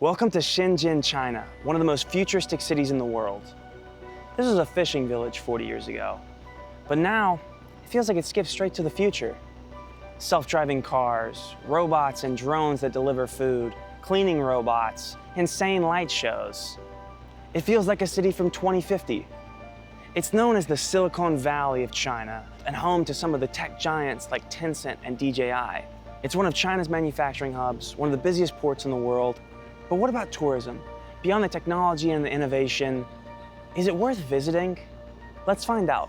Welcome to Shenzhen, China, one of the most futuristic cities in the world. This was a fishing village 40 years ago, but now it feels like it skips straight to the future. Self-driving cars, robots and drones that deliver food, cleaning robots, insane light shows. It feels like a city from 2050. It's known as the Silicon Valley of China and home to some of the tech giants like Tencent and DJI. It's one of China's manufacturing hubs, one of the busiest ports in the world. But what about tourism? Beyond the technology and the innovation, is it worth visiting? Let's find out.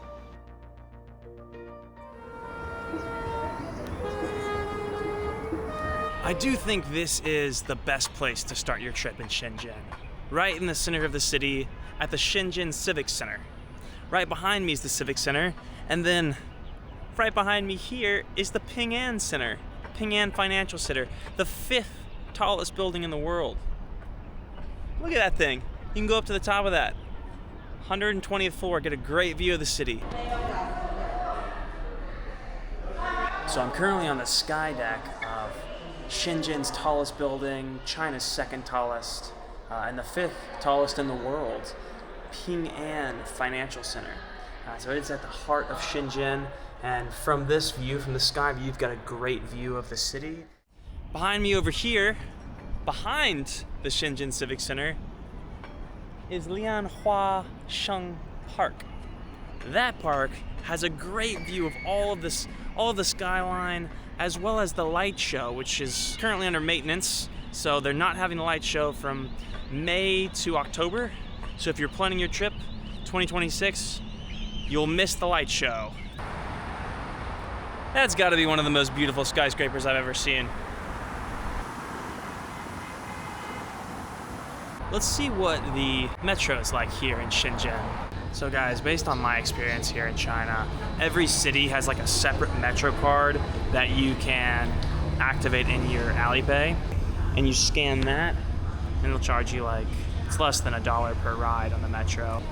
I do think this is the best place to start your trip in Shenzhen. Right in the center of the city, at the Shenzhen Civic Center. Right behind me is the Civic Center, and then right behind me here is the Ping An Center, Ping An Financial Center, the 5th tallest building in the world. Look at that thing. You can go up to the top of that. 120th floor, get a great view of the city. So I'm currently on the sky deck of Shenzhen's tallest building, China's 2nd tallest, and the 5th tallest in the world, Ping An Financial Center. So it's at the heart of Shenzhen, and from this view, from the sky view, you've got a great view of the city. Behind me over here, behind the Shenzhen Civic Center, is Lianhua Sheng Park. That park has a great view of all of the skyline, as well as the light show, which is currently under maintenance. So they're not having the light show from May to October. So if you're planning your trip 2026, you'll miss the light show. That's got to be one of the most beautiful skyscrapers I've ever seen. Let's see what the metro is like here in Shenzhen. So guys, based on my experience here in China, every city has like a separate metro card that you can activate in your Alipay, and you scan that and it'll charge you like, it's less than $1 per ride on the metro.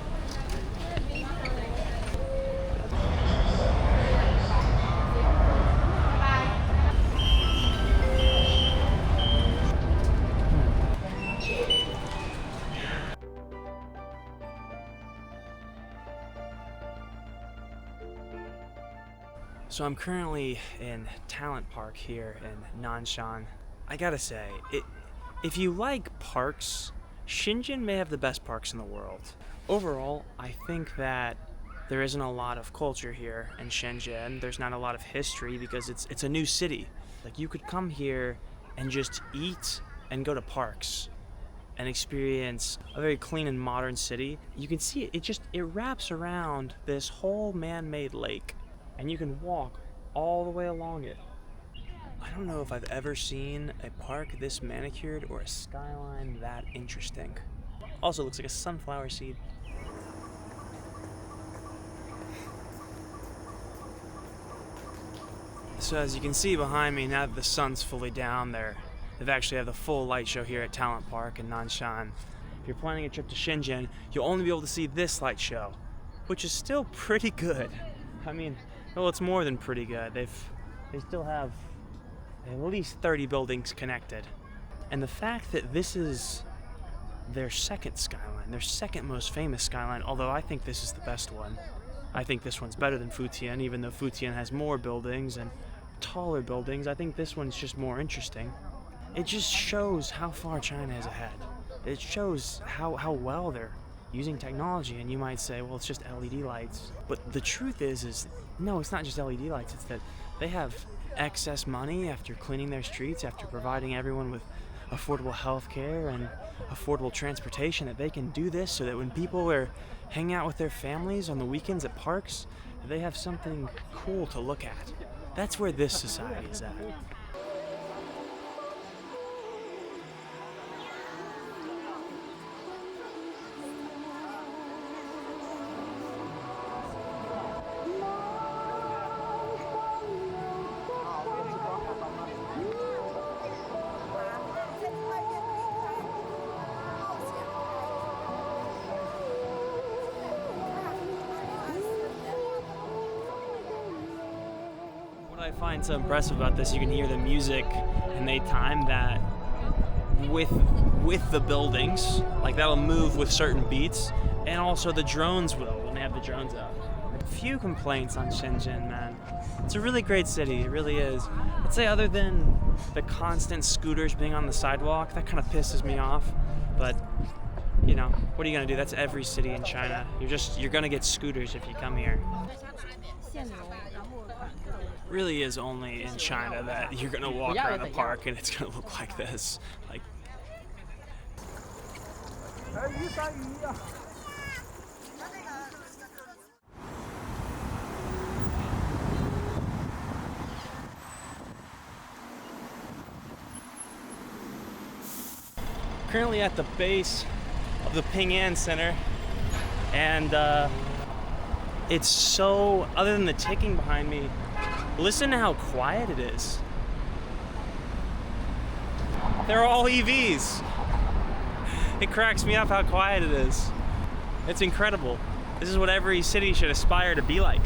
So I'm currently in Talent Park here in Nanshan. I gotta say, if you like parks, Shenzhen may have the best parks in the world. Overall, I think that there isn't a lot of culture here in Shenzhen. There's not a lot of history because it's a new city. Like, you could come here and just eat and go to parks and experience a very clean and modern city. You can see it wraps around this whole man-made lake, and you can walk all the way along it. I don't know if I've ever seen a park this manicured or a skyline that interesting. Also looks like a sunflower seed. So as you can see behind me, now that the sun's fully down there, they've actually had the full light show here at Talent Park in Nanshan. If you're planning a trip to Shenzhen, you'll only be able to see this light show, which is still pretty good. I mean, well, it's more than pretty good. They still have at least 30 buildings connected. And the fact that this is their 2nd skyline, their 2nd most famous skyline, although I think this is the best one. I think this one's better than Futian, even though Futian has more buildings and taller buildings. I think this one's just more interesting. It just shows how far China is ahead. It shows how well they're using technology, and you might say, well, it's just LED lights. But the truth is no, it's not just LED lights. It's that they have excess money after cleaning their streets, after providing everyone with affordable health care and affordable transportation, that they can do this so that when people are hanging out with their families on the weekends at parks, they have something cool to look at. That's where this society is at. What I find so impressive about this, you can hear the music, and they time that with with the buildings, like that'll move with certain beats, and also the drones will when they have the drones out. Few complaints on Shenzhen, man. It's a really great city, it really is. I'd say other than the constant scooters being on the sidewalk, that kind of pisses me off, but you know, what are you gonna do? That's every city in China. You're gonna get scooters if you come here. Really is only in China that you're gonna walk around the park and it's gonna look like this. Like, currently at the base of the Ping An Center, and it's so, other than the ticking behind me, listen to how quiet it is. They're all EVs. It cracks me up how quiet it is. It's incredible. This is what every city should aspire to be like.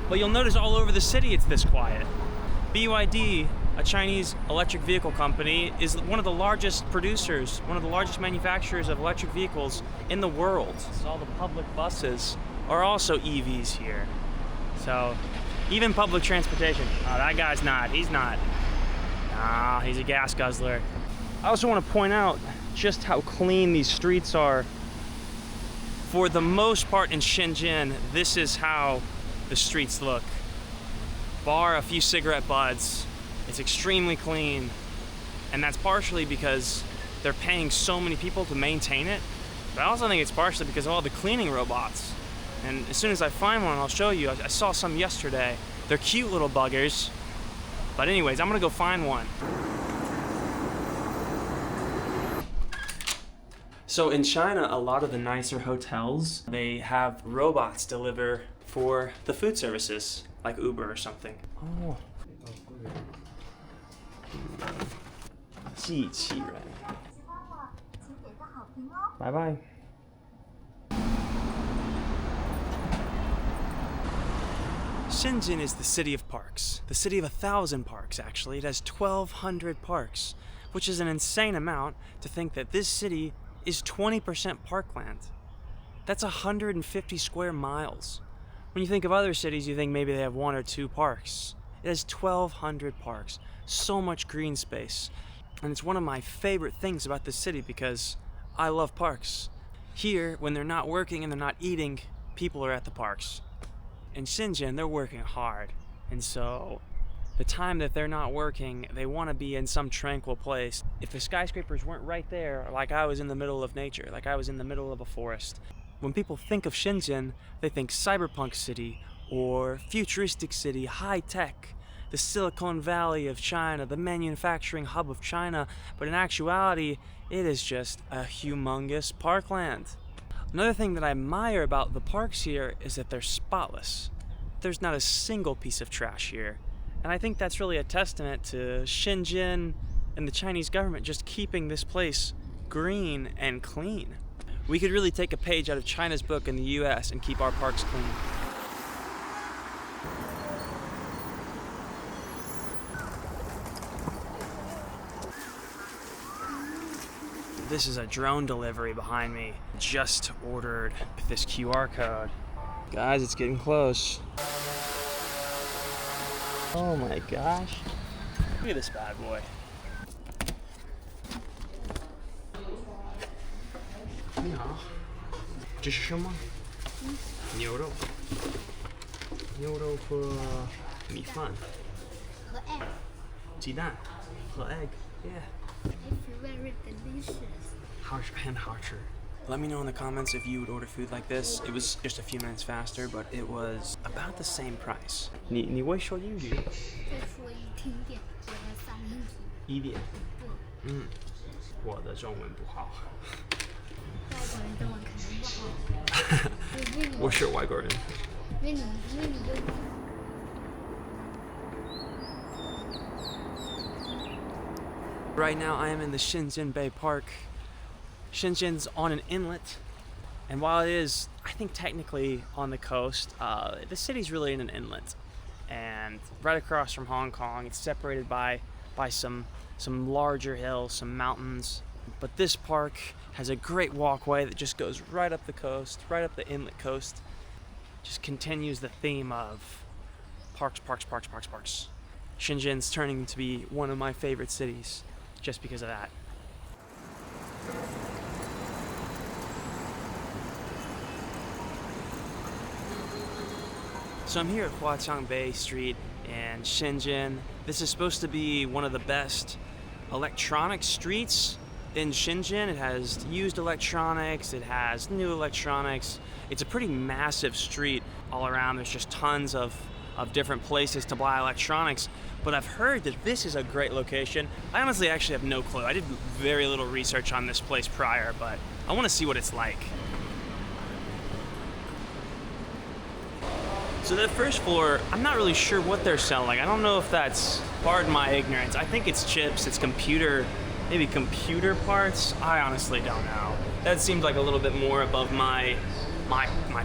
But you'll notice all over the city it's this quiet. BYD, a Chinese electric vehicle company, is one of the largest producers, one of the largest manufacturers of electric vehicles in the world. So all the public buses are also EVs here. So even public transportation. Oh, that guy's not. He's not. Nah, he's a gas guzzler. I also want to point out just how clean these streets are. For the most part in Shenzhen, this is how the streets look. Bar a few cigarette butts, it's extremely clean. And that's partially because they're paying so many people to maintain it. But I also think it's partially because of all the cleaning robots. And as soon as I find one, I'll show you. I saw some yesterday. They're cute little buggers. But anyways, I'm gonna go find one. So in China, a lot of the nicer hotels, they have robots deliver for the food services, like Uber or something. Oh. Bye-bye. Shenzhen is the city of parks, the city of 1,000 parks actually. It has 1,200 parks, which is an insane amount to think that this city is 20% parkland. That's 150 square miles. When you think of other cities, you think maybe they have 1 or 2 parks. It has 1,200 parks, so much green space. And it's one of my favorite things about this city because I love parks. Here, when they're not working and they're not eating, people are at the parks. In Shenzhen, they're working hard. And so the time that they're not working, they want to be in some tranquil place. If the skyscrapers weren't right there, like I was in the middle of nature, like I was in the middle of a forest. When people think of Shenzhen, they think cyberpunk city or futuristic city, high tech, the Silicon Valley of China, the manufacturing hub of China. But in actuality, it is just a humongous parkland. Another thing that I admire about the parks here is that they're spotless. There's not a single piece of trash here. And I think that's really a testament to Shenzhen and the Chinese government just keeping this place green and clean. We could really take a page out of China's book in the US and keep our parks clean. This is a drone delivery behind me. Just ordered with this QR code. Guys, it's getting close. Oh my gosh. Look at this bad boy. 你好，这是什么？牛肉。牛肉和米饭。和 egg. 鸡蛋和 egg. Yeah. It's very delicious. 很好吃. Let me know in the comments if you would order food like this. It was just a few minutes faster, but it was about the same price. 你会说英语？再说一丁点，我的三分题。一点。对。我的中文不好。外国人中文肯定不好。我是外国人。因为你就。Right now I am in the Shenzhen Bay Park. Shenzhen's on an inlet, and while it is, I think technically on the coast, the city's really in an inlet. And right across from Hong Kong, it's separated by some larger hills, some mountains. But this park has a great walkway that just goes right up the coast, right up the inlet coast. Just continues the theme of parks, parks, parks, parks, parks. Shenzhen's turning to be one of my favorite cities just because of that. So I'm here at Futian Bay Street in Shenzhen. This is supposed to be one of the best electronic streets in Shenzhen. It has used electronics, it has new electronics. It's a pretty massive street all around. There's just tons of different places to buy electronics. But I've heard that this is a great location. I honestly actually have no clue. I did very little research on this place prior, but I want to see what it's like. So the first floor, I'm not really sure what they're selling. I don't know if that's, pardon my ignorance, I think it's chips, it's computer, maybe computer parts. I honestly don't know. That seems like a little bit more above my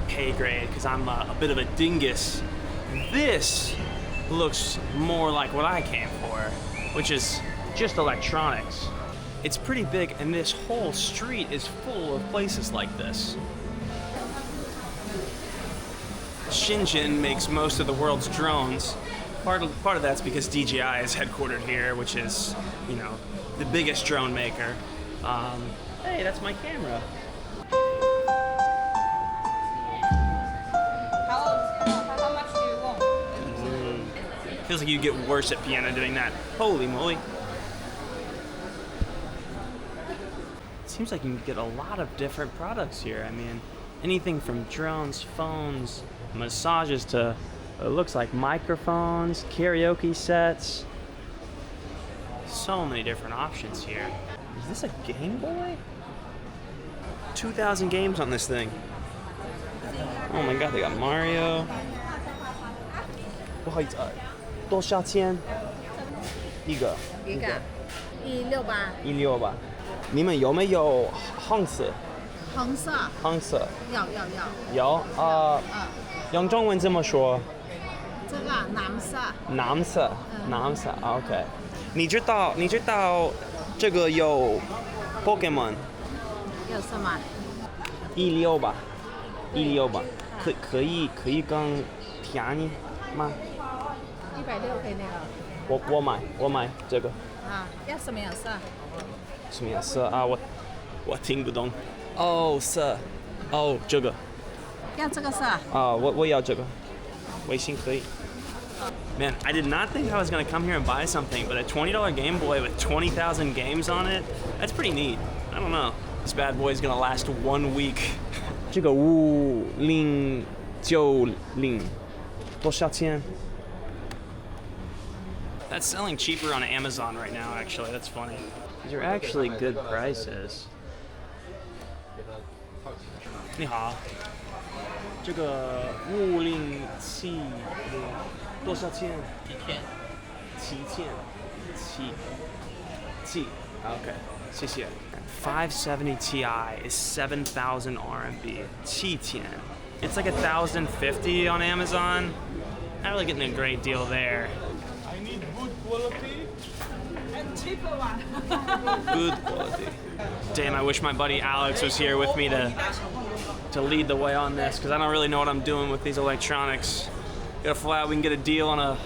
pay grade because I'm a bit of a dingus. This looks more like what I came for, which is just electronics. It's pretty big, and this whole street is full of places like this. Shenzhen makes most of the world's drones. Part of that's because DJI is headquartered here, which is, you know, the biggest drone maker. Hey, that's my camera. How much do you want? Feels like you get worse at piano doing that. Holy moly. Seems like you can get a lot of different products here. I mean, anything from drones, phones, massages to, it looks like microphones, karaoke sets. So many different options here. Is this a Game Boy? 2,000 games on this thing. Oh my god, they got Mario. 不好意思，多少钱？一个。一个168。168。你们有没有红色？红色。红色。有。有用中文怎么说？这个蓝色。蓝色。蓝色。OK。你知道这个有 Pokemon？有什么168。168。可以更便宜吗？160可以那个。我买这个。啊，要什么颜色？什么颜色啊？我听不懂。哦，色。哦，这个。要这个色。我要这个。微信可以。Man, I did not think I was gonna come here and buy something, but a $20 Game Boy with 20,000 games on it, that's pretty neat. I don't know. This bad boy is gonna last 1 week. 这个5090多少钱？ That's selling cheaper on Amazon right now, actually. That's funny. These are actually good prices. 你好，这个5070多少钱？7,000。Okay, 谢谢。570 Ti is 7,000 RMB. 7,000. It's like 1,050 on Amazon. Not really getting a great deal there. I need good quality and cheaper one. Good quality. Damn, I wish my buddy Alex was here with me to lead the way on this, because I don't really know what I'm doing with these electronics. Gotta fly out, we can get a deal on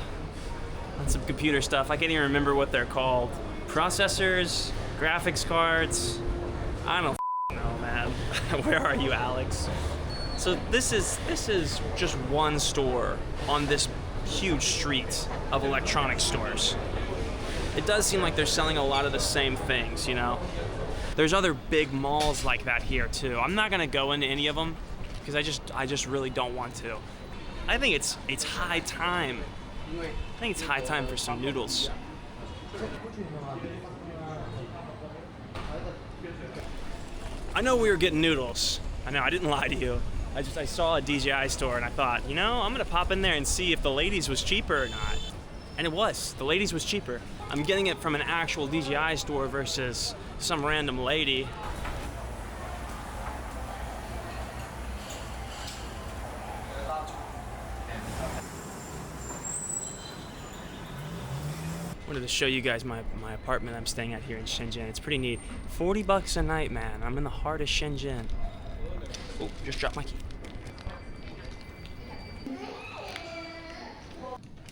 some computer stuff. I can't even remember what they're called. Processors, graphics cards. I don't know, man. Where are you, Alex? So this is just one store on this huge street of electronic stores. It does seem like they're selling a lot of the same things, you know? There's other big malls like that here too. I'm not gonna go into any of them because I just really don't want to. I think it's high time. I think it's high time for some noodles. I know we were getting noodles. I know, I didn't lie to you. I saw a DJI store and I thought, you know, I'm gonna pop in there and see if the ladies was cheaper or not. And it was. The ladies was cheaper. I'm getting it from an actual DJI store versus some random lady. Wanted to show you guys my apartment I'm staying at here in Shenzhen. It's pretty neat. 40 bucks a night, man. I'm in the heart of Shenzhen. Oh, just dropped my key.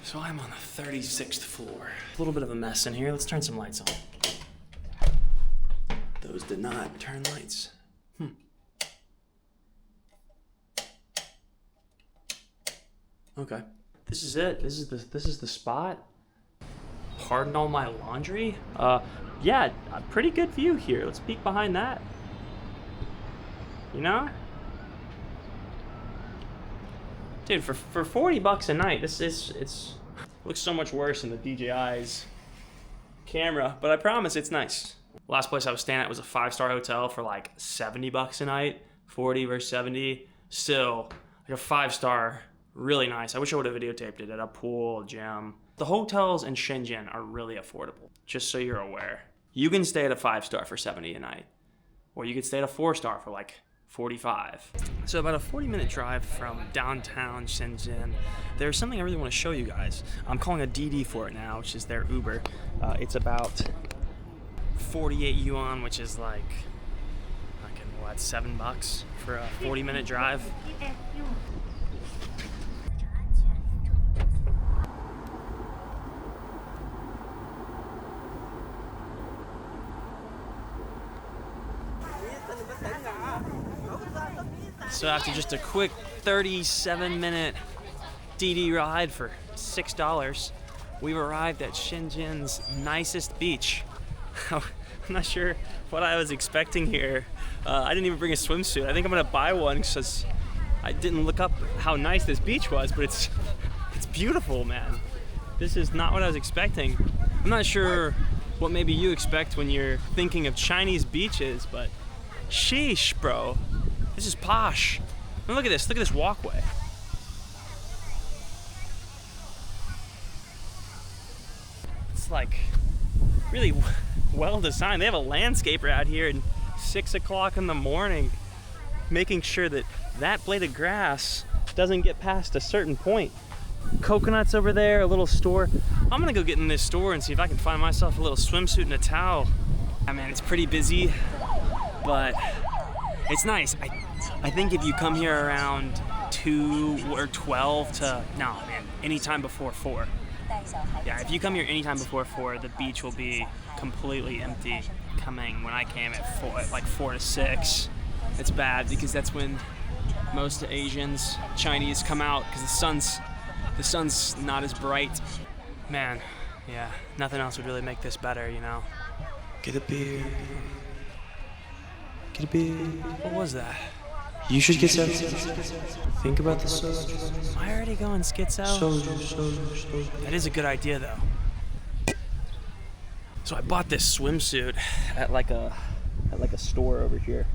So I'm on the 36th floor. A little bit of a mess in here. Let's turn some lights on. Those did not turn lights. Okay. This is it. This is the spot. Pardon all my laundry. Yeah, a pretty good view here. Let's peek behind that. You know? Dude, for 40 bucks a night, it's looks so much worse than the DJI's camera, but I promise it's nice. Last place I was staying at was a 5-star hotel for like 70 bucks a night. 40 versus 70. Still, like a 5-star, really nice. I wish I would have videotaped it at a pool, gym. The hotels in Shenzhen are really affordable, just so you're aware. You can stay at a 5-star for 70 a night, or you could stay at a 4-star for like 45. So about a 40-minute drive from downtown Shenzhen, there's something I really want to show you guys. I'm calling a DD for it now, which is their Uber. It's about 48 yuan, which is like, what, $7 for a 40-minute drive? So after just a quick 37-minute DD ride for $6, we've arrived at Shenzhen's nicest beach. I'm not sure what I was expecting here. I didn't even bring a swimsuit. I think I'm gonna buy one because I didn't look up how nice this beach was, but it's beautiful, man. This is not what I was expecting. I'm not sure what maybe you expect when you're thinking of Chinese beaches, but sheesh, bro. This is posh. I mean, look at this walkway. It's like really well designed. They have a landscaper out here at 6 o'clock in the morning, making sure that that blade of grass doesn't get past a certain point. Coconuts over there, a little store. I'm gonna go get in this store and see if I can find myself a little swimsuit and a towel. I mean, it's pretty busy, but it's nice. I think if you come here around 2 or 12 to, no man, anytime before 4. Yeah, if you come here anytime before 4, the beach will be completely empty. When I came at like 4 to 6, it's bad because that's when most Asians, Chinese come out because the sun's not as bright. Man, yeah, nothing else would really make this better, you know. Get a beer. Get a beer. What was that? You should get some. Think about the soda. Am I already going schizo? Soda. That is a good idea, though. So I bought this swimsuit at like a store over here.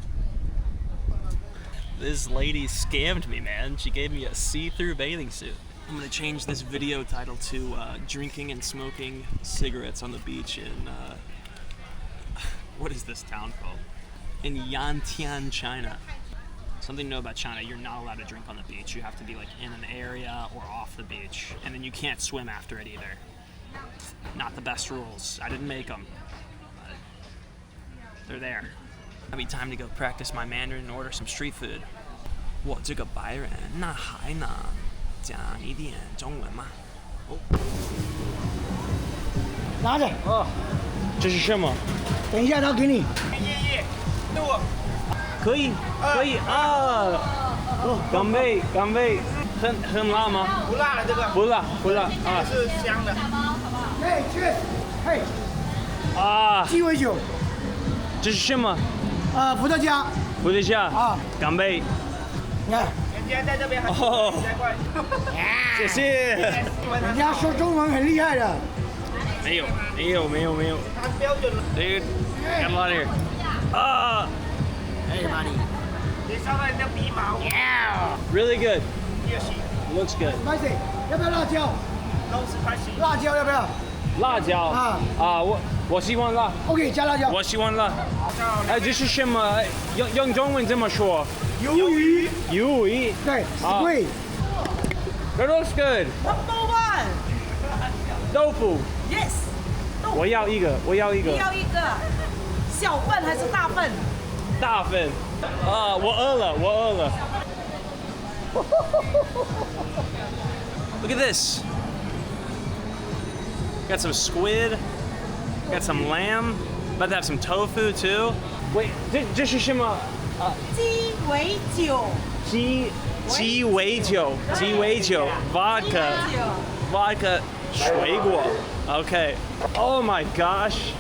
This lady scammed me, man. She gave me a see-through bathing suit. I'm gonna change this video title to drinking and smoking cigarettes on the beach in what is this town called? In Yantian, China. Something to know about China, you're not allowed to drink on the beach. You have to be like in an area or off the beach. And then you can't swim after it either. Not the best rules. I didn't make them. But they're there. It'll be time to go practice my Mandarin and order some street food. 我这个白人那还能讲一点中文吗？拿着。哦，这是什么？等一下他给你。可以啊！干杯，很辣吗？不辣了，这个不辣啊。是香的。嘿，去，嘿。啊。鸡尾酒。这是什么？伏特加。伏特加。啊。干杯。你看。人家在这边很哦。谢谢。人家说中文很厉害的。没有。按标准了。Dude, get out of here. Hey, buddy. 你烧到人家鼻毛。Yeah. Really good. 也行。Looks good. Spicy，要不要辣椒？都是开心。辣椒要不要？辣椒。啊，我喜欢辣。OK， 加辣椒。我喜欢辣。哎，这是什么？用中文这么说？鱿鱼。鱿鱼。对 ，squid。That looks good. Number one. 豆腐。Yes. 我要一个，我要一个。要一个小份还是大份？大份。啊，我饿了，我饿了。Look at this. Got some squid. Got some lamb. About to have some tofu too. Wait, 这是什么？鸡尾酒。鸡尾酒 vodka 水果 okay. Oh my gosh.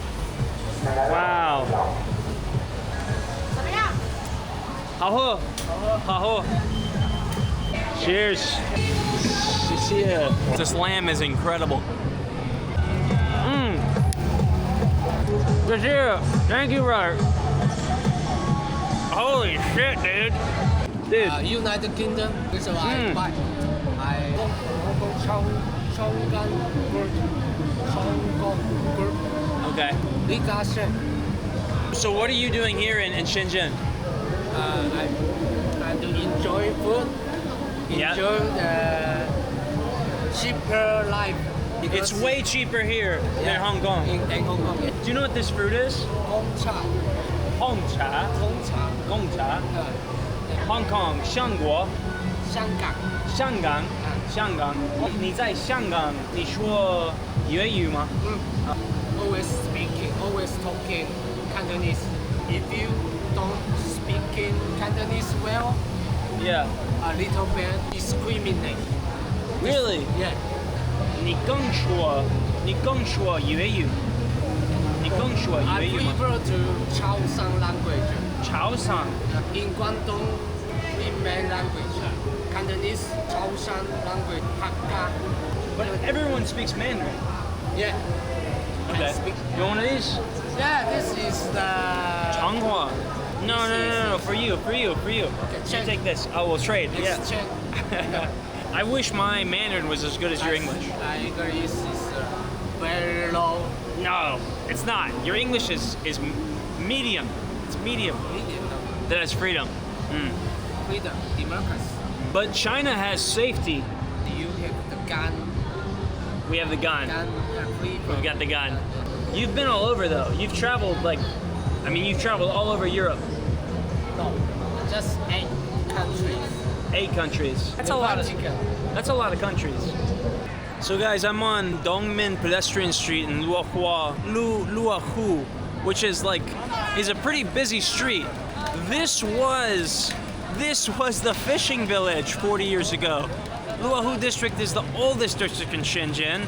Wow. 怎么样？好喝，好喝。Cheers. 谢谢。This lamb is incredible. Thank you, Robert. Holy shit, dude. Dude. United Kingdom. So I buy. Okay. So what are you doing here in Shenzhen? I do enjoy food. Yeah. Enjoy the cheaper life. It's way cheaper here than Hong Kong. In Hong Kong. Do you know what this fruit is? Gongcha. Hongcha. Gongcha. Hong Kong. 香国。香港。香港。香港。你在香港，你说粤语吗？Always speaking, always talking Cantonese. If you don't speak Cantonese well, Yeah. a little bit discriminate. Really? Yeah. 你更说粤语。你更说 I 粤语吗？ prefer to Chaoshan language. 潮汕。 In Guangdong, we main language. Cantonese, Chaoshan language, Hakka. But everyone speaks Mandarin. Yeah. Okay. I speak. You want one of these? Yeah, this is the. 长话. No. For you. You check. take this. Oh, we'll trade. Yeah. Exchange. I wish my Mandarin was as good as your English. My English is very low. No, it's not. Your English is medium. It's medium. Medium. That has freedom. Freedom, democracy. But China has safety. You have the gun. We have the gun. Freedom. We've got the gun. You've been all over though. You've traveled you've traveled all over Europe. No, just 8 countries. 8 countries. That's a lot of countries. So guys, I'm on Dongmin Pedestrian Street in Luohu, which is a pretty busy street. This was the fishing village 40 years ago. Luohu district is the oldest district in Shenzhen.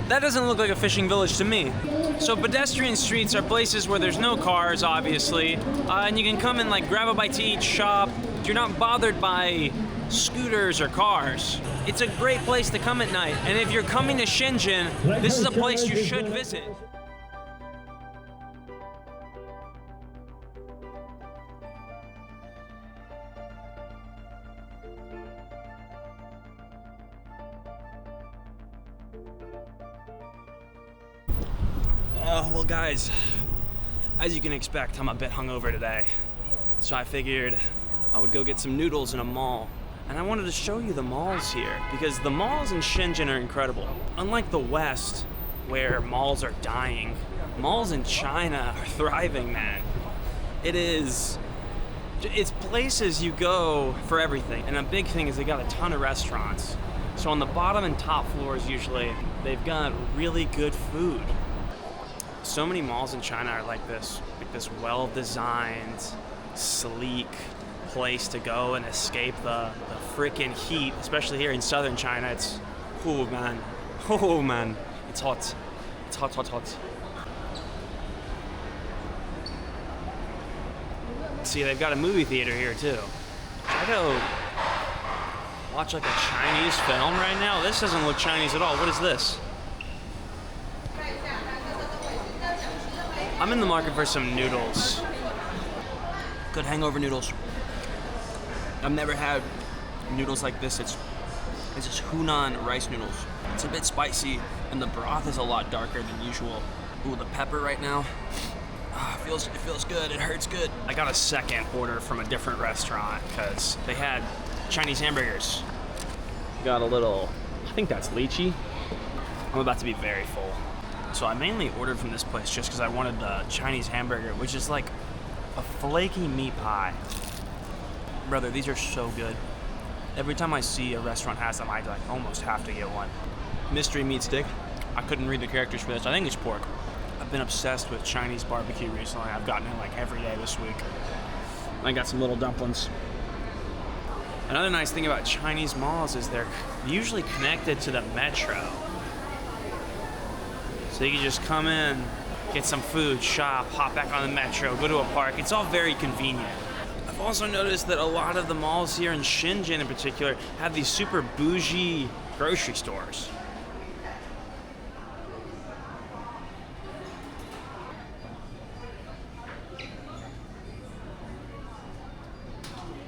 That doesn't look like a fishing village to me. So pedestrian streets are places where there's no cars, obviously, and you can come and grab a bite to eat, shop. You're not bothered by scooters or cars. It's a great place to come at night, and if you're coming to Shenzhen, this is a place you should visit. Well guys, as you can expect, I'm a bit hungover today. So I figured I would go get some noodles in a mall. And I wanted to show you the malls here, because the malls in Shenzhen are incredible. Unlike the West, where malls are dying, malls in China are thriving, man. It's places you go for everything. And a big thing is they got a ton of restaurants. So on the bottom and top floors usually, they've got really good food. So many malls in China are like this well-designed, sleek place to go and escape the freaking heat, especially here in southern China. Oh man, it's hot. It's hot. See, they've got a movie theater here too. Should I go watch a Chinese film right now? This doesn't look Chinese at all. What is this? I'm in the market for some noodles. Good hangover noodles. I've never had noodles like this. It's just Hunan rice noodles. It's a bit spicy, and the broth is a lot darker than usual. Ooh, the pepper right now. It feels good. It hurts good. I got a second order from a different restaurant because they had Chinese hamburgers. Got a little. I think that's lychee. I'm about to be very full. So I mainly ordered from this place just because I wanted the Chinese hamburger, which is like a flaky meat pie. Brother, these are so good. Every time I see a restaurant has them, I like almost have to get one. Mystery meat stick. I couldn't read the characters for this. I think it's pork. I've been obsessed with Chinese barbecue recently. I've gotten it like every day this week. I got some little dumplings. Another nice thing about Chinese malls is they're usually connected to the metro. So you can just come in, get some food, shop, hop back on the metro, go to a park. It's all very convenient. I've also noticed that a lot of the malls here in Shenzhen in particular have these super bougie grocery stores.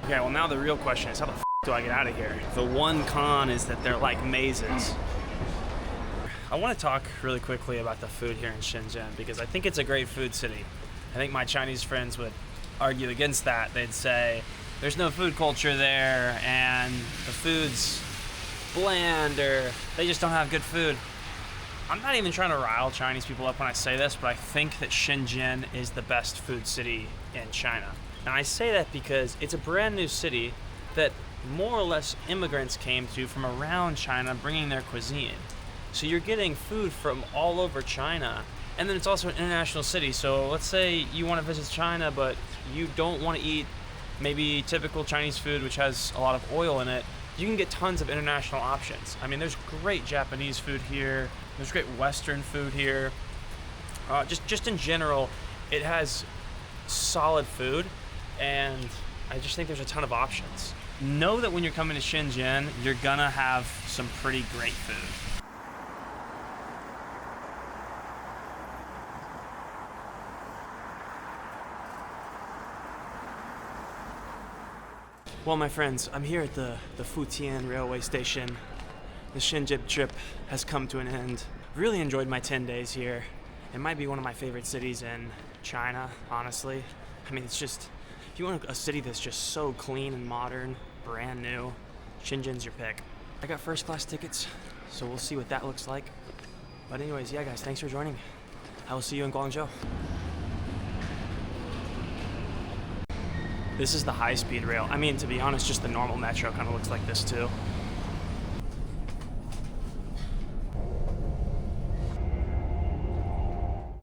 Okay, well now the real question is how the f do I get out of here? The one con is that they're like mazes. I want to talk really quickly about the food here in Shenzhen because I think it's a great food city. I think my Chinese friends would argue against that. They'd say there's no food culture there and the food's bland or they just don't have good food. I'm not even trying to rile Chinese people up when I say this, but I think that Shenzhen is the best food city in China. And I say that because it's a brand new city that more or less immigrants came to from around China bringing their cuisine. So you're getting food from all over China. And then it's also an international city. So let's say you want to visit China, but you don't want to eat maybe typical Chinese food, which has a lot of oil in it. You can get tons of international options. I mean, there's great Japanese food here. There's great Western food here. Just in general, it has solid food. And I just think there's a ton of options. Know that when you're coming to Shenzhen, you're gonna have some pretty great food. Well, my friends, I'm here at the Futian railway station. The Shenzhen trip has come to an end. Really enjoyed my 10 days here. It might be one of my favorite cities in China, honestly. I mean, it's just, if you want a city that's just so clean and modern, brand new, Shenzhen's your pick. I got first class tickets, so we'll see what that looks like. But anyways, yeah guys, thanks for joining me. I will see you in Guangzhou. This is the high-speed rail. I mean, to be honest, just the normal metro kind of looks like this too.